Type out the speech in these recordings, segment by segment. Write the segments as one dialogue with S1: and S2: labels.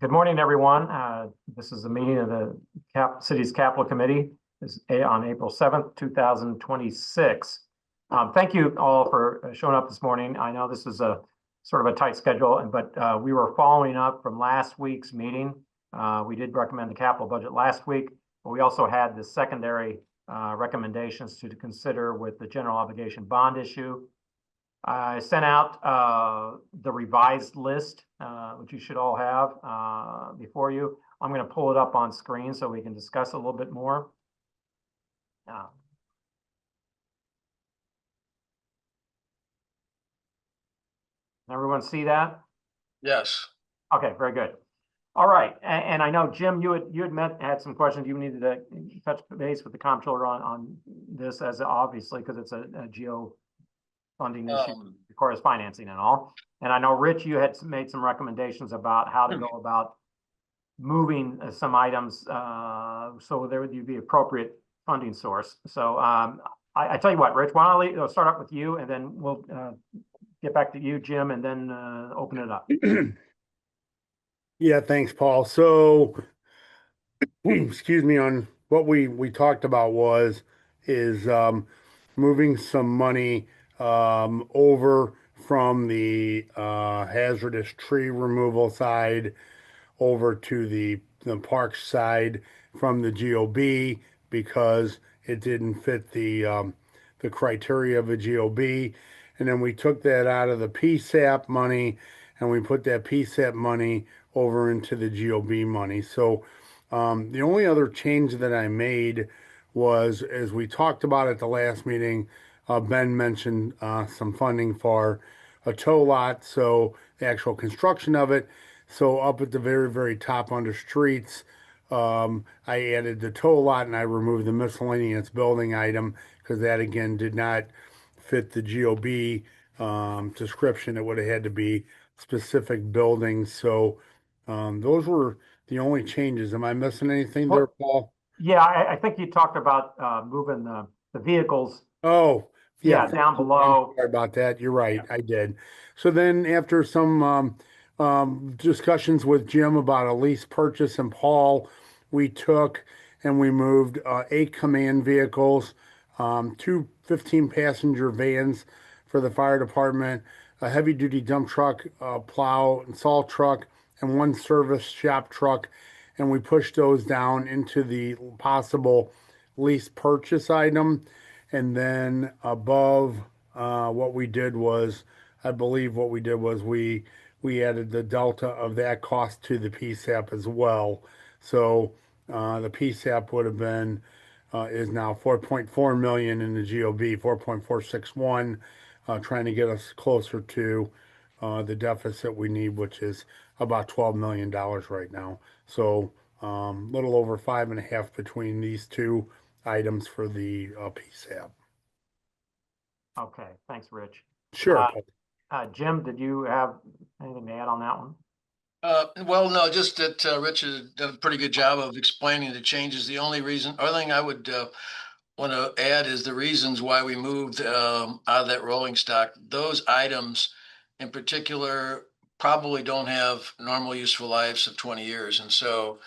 S1: Good morning, everyone. This is a meeting of the City's Capital Committee. This is on April 7th, 2026. Thank you all for showing up this morning. I know this is a sort of a tight schedule, but we were following up from last week's meeting. We did recommend the capital budget last week, but we also had the secondary recommendations to consider with the general obligation bond issue. I sent out the revised list, which you should all have before you. I'm going to pull it up on screen so we can discuss a little bit more. Everyone see that?
S2: Yes.
S1: Okay, very good. All right, and I know Jim, you had some questions. You needed to touch base with the comptroller on this, as obviously because it's a GO funding issue requires financing and all. And I know, Rich, you had made some recommendations about how to go about moving some items so there would be appropriate funding source. So I tell you what, Rich, why don't I start up with you, and then we'll get back to you, Jim, and then open it up.
S3: Yeah, thanks, Paul. So, excuse me, on what we talked about is moving some money over from the hazardous tree removal side over to the park side from the GOB because it didn't fit the criteria of a GOB. And then we took that out of the PSAP money and we put that PSAP money over into the GOB money. So the only other change that I made was, as we talked about at the last meeting, Ben mentioned some funding for a tow lot, so the actual construction of it. So up at the very, very top under streets, I added the tow lot and I removed the miscellaneous building item because that again did not fit the GOB description. It would have had to be specific buildings. So those were the only changes. Am I missing anything there, Paul?
S1: Yeah, I think you talked about moving the vehicles.
S3: Oh, yeah,
S1: down below.
S3: Sorry about that. You're right. I did. So then after some discussions with Jim about a lease purchase and Paul, we took and we moved 8 command vehicles, 2 15-passenger vans for the fire department, a heavy-duty dump truck, plow and salt truck, and 1 service shop truck. And we pushed those down into the possible lease purchase item. And then above, what we did was, I believe what we did was we added the delta of that cost to the PSAP as well. So the PSAP would have been is now 4.4 million in the GOB, 4.461, trying to get us closer to the deficit we need, which is about $12 million right now. So little over 5.5 between these two items for the PSAP.
S1: Okay, thanks, Rich.
S3: Sure.
S1: Jim, did you have anything to add on that one?
S2: Well, no, just that Rich has done a pretty good job of explaining the changes. The only other thing I would want to add is the reasons why we moved out of that rolling stock. Those items in particular probably don't have normal useful lives of 20 years. And so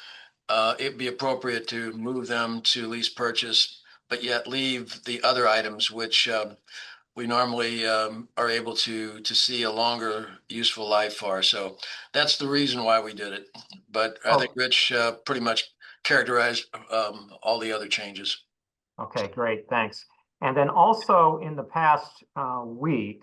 S2: it'd be appropriate to move them to lease purchase, but yet leave the other items, which we normally are able to see a longer useful life for. So that's the reason why we did it. But I think Rich pretty much characterized all the other changes.
S1: Okay, great, thanks. And then also in the past week,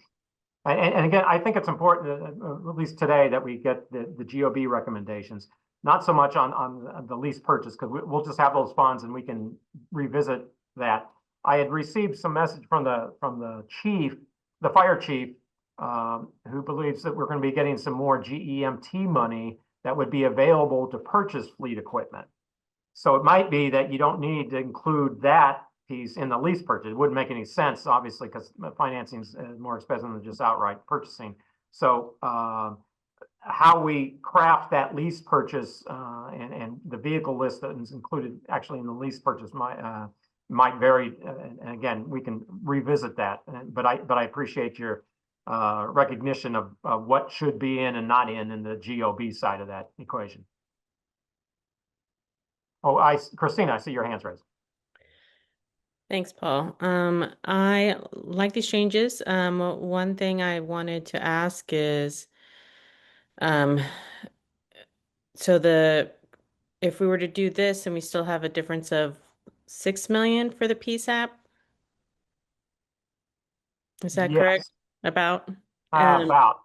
S1: and again, I think it's important, at least today, that we get the GOB recommendations, not so much on the lease purchase, because we'll just have those funds and we can revisit that. I had received some message from the chief, the fire chief, who believes that we're going to be getting some more GEMT money that would be available to purchase fleet equipment. So it might be that you don't need to include that piece in the lease purchase. It wouldn't make any sense, obviously, because financing is more expensive than just outright purchasing. So how we craft that lease purchase and the vehicle list that is included actually in the lease purchase might vary. And again, we can revisit that. But I appreciate your recognition of what should be in and not in the GOB side of that equation. Oh, Christina, I see your hands raised.
S4: Thanks, Paul. I like these changes. One thing I wanted to ask is, um, so the if we were to do this and we still have a difference of 6 million for the PSAP, is that correct?
S1: Yes,
S4: About? Um,
S1: about.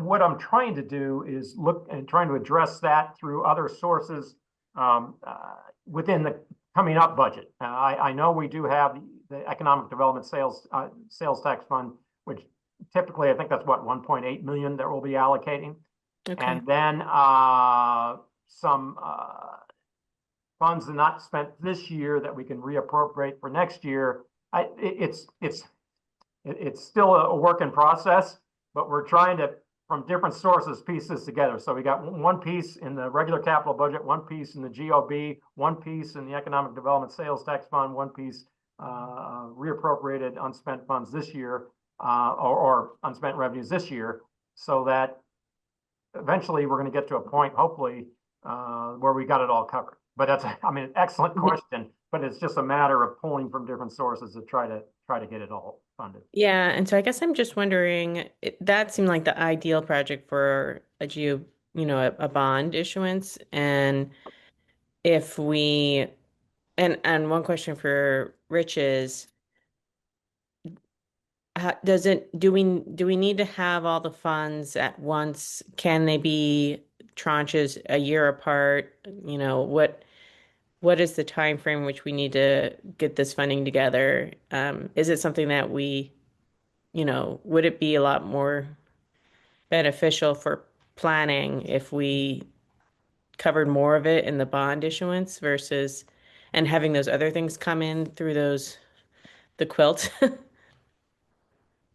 S1: What I'm trying to do is look and trying to address that through other sources within the coming up budget. I know we do have the Economic Development Sales Tax Fund, which typically I think that's what 1.8 million that we'll be allocating,
S4: okay.
S1: and then some funds not spent this year that we can reappropriate for next year. It's still a work in process, but we're trying to, from different sources, piece this together. So we got one piece in the regular capital budget, one piece in the GOB, one piece in the Economic Development Sales Tax Fund, one piece reappropriated unspent funds this year, or unspent revenues this year, so that eventually we're going to get to a point, hopefully, where we got it all covered. But that's, I mean, excellent question, but it's just a matter of pulling from different sources to try to get it all funded.
S4: Yeah, and so I guess I'm just wondering, that seemed like the ideal project for a bond issuance. And if we, and one question for Rich is, do we need to have all the funds at once? Can they be tranches a year apart? What is the time frame in which we need to get this funding together? Is it something that would it be a lot more beneficial for planning if we covered more of it in the bond issuance versus and having those other things come in through the quilt?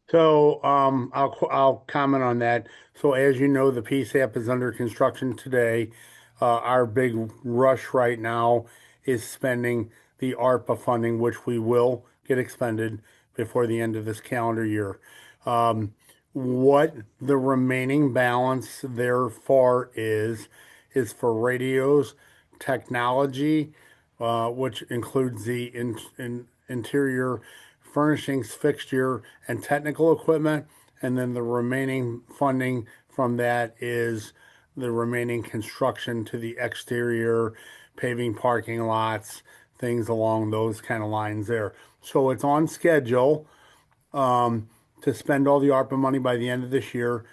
S3: So, I'll comment on that. So, as you know, the PSAP is under construction today. Our big rush right now is spending the ARPA funding, which we will get expended before the end of this calendar year. Um, what the remaining balance therefore is for radios, technology, which includes the interior furnishings, fixture, and technical equipment. And then the remaining funding from that is the remaining construction to the exterior, paving parking lots, things along those kind of lines there. So it's on schedule to spend all the ARPA money by the end of this year.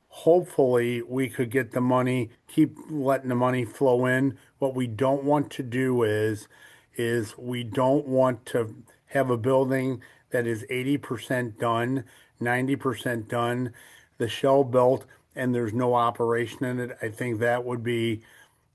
S3: Hopefully, we could get the money, keep letting the money flow in. What we don't want to do is we don't want to have a building that is 80% done, 90% done, the shell built, and there's no operation in it. I think that would be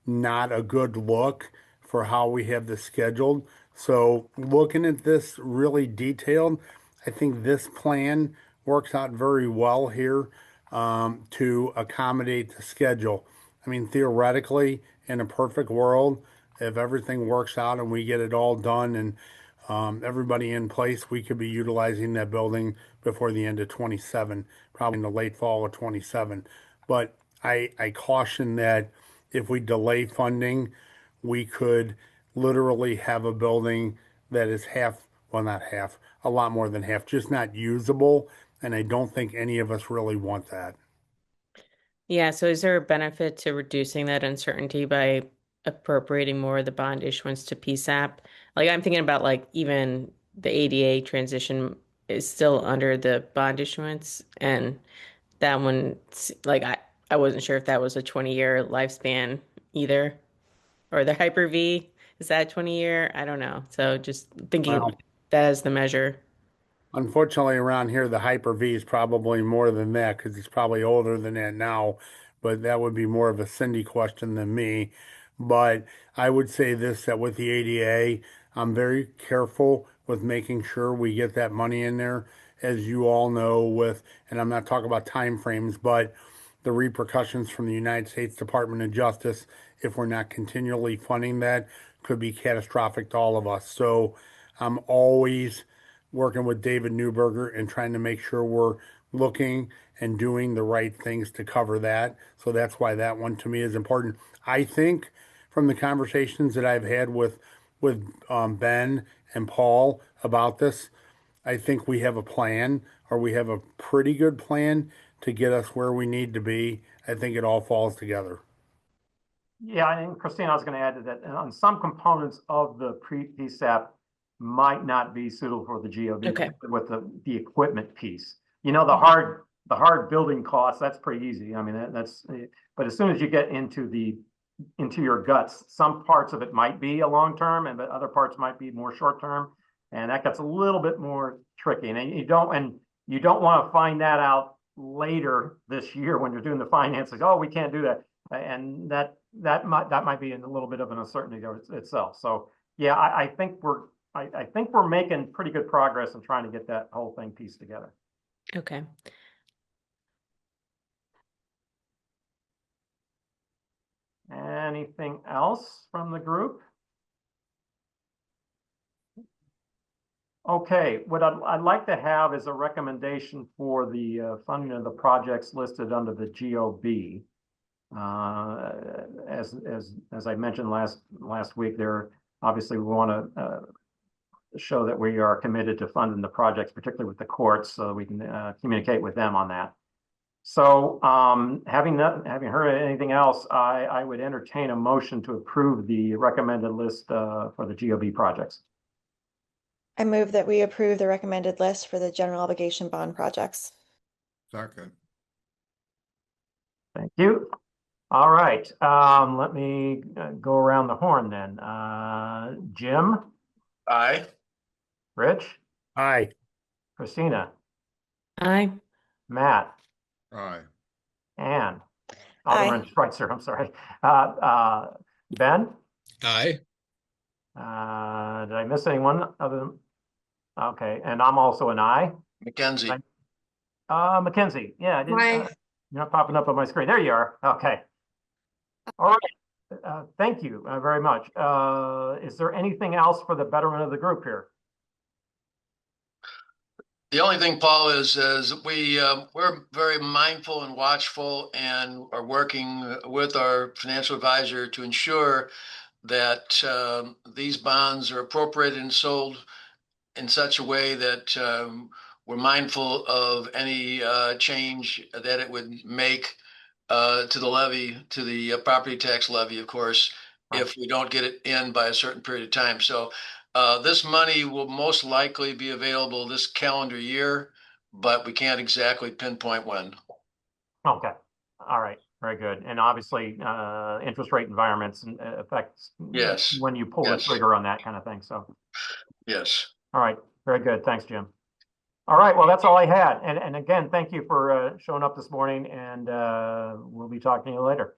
S3: not a good look for how we have this scheduled. So, looking at this really detailed, I think this plan works out very well here to accommodate the schedule. I mean, theoretically, in a perfect world, if everything works out and we get it all done and everybody in place, we could be utilizing that building before the end of 27, probably in the late fall of 27. But I caution that if we delay funding, we could literally have a building that is half, well, not half, a lot more than half, just not usable. And I don't think any of us really want that.
S4: Yeah, so is there a benefit to reducing that uncertainty by appropriating more of the bond issuance to PSAP? Like I'm thinking about like even the ADA transition is still under the bond issuance and that one like I wasn't sure if that was a 20-year lifespan either. Or the Hyper-V, is that 20-year? I don't know. So just thinking of
S3: Well,
S4: that as the measure.
S3: unfortunately, around here, the Hyper-V is probably more than that because he's probably older than that now. But that would be more of a Cindy question than me. But I would say this, that with the ADA, I'm very careful with making sure we get that money in there. As you all know, and I'm not talking about time frames, but the repercussions from the United States Department of Justice, if we're not continually funding that, could be catastrophic to all of us. So I'm always working with David Newberger and trying to make sure we're looking and doing the right things to cover that. So that's why that one to me is important. I think from the conversations that I've had with Ben and Paul about this, I think we have a plan, or we have a pretty good plan to get us where we need to be. I think it all falls together.
S1: Yeah, and Christine, I was going to add to that, on some components of the PSAP might not be suitable for the GOB
S4: Okay.
S1: with the equipment piece. You know, the hard building costs, that's pretty easy. I mean, but as soon as you get into your guts, some parts of it might be a long term, and but other parts might be more short term, and that gets a little bit more tricky. And you don't want to find that out later this year when you're doing the finances. Oh, we can't do that, and that might be in a little bit of an uncertainty there itself. So yeah, I think we're making pretty good progress in trying to get that whole thing pieced together.
S4: Okay.
S1: Anything else from the group? Okay, what I'd like to have is a recommendation for the funding of the projects listed under the GOB. As I mentioned last week, obviously we want to show that we are committed to funding the projects, particularly with the courts, so we can communicate with them on that. So having heard anything else, I would entertain a motion to approve the recommended list for the GOB projects.
S5: I move that we approve the recommended list for the general obligation bond projects.
S6: Second.
S1: Thank you. All right, let me go around the horn then. Jim,
S2: Aye.
S1: Rich,
S3: Aye.
S1: Christina,
S4: Aye.
S1: Matt,
S6: Aye.
S1: Ann,
S5: Aye.
S1: Alderman Schweitzer, I'm sorry. Ben,
S6: Aye.
S1: did I miss anyone other than? Okay, and I'm also an aye.
S2: Mackenzie.
S1: Mackenzie, yeah, you're not popping up on my screen. There you are. Okay. All right. Thank you very much. Is there anything else for the betterment of the group here?
S2: The only thing, Paul, is we're very mindful and watchful and are working with our financial advisor to ensure that these bonds are appropriated and sold in such a way that we're mindful of any change that it would make to the levy, to the property tax levy, of course, if we don't get it in by a certain period of time. So this money will most likely be available this calendar year, but we can't exactly pinpoint when.
S1: Okay. All right. Very good. And obviously, interest rate environments affects
S2: Yes.
S1: when you pull the
S2: Yes.
S1: trigger on that kind of thing. So,
S2: Yes.
S1: all right. Very good. Thanks, Jim. All right. Well, that's all I had. And again, thank you for showing up this morning, and we'll be talking to you later.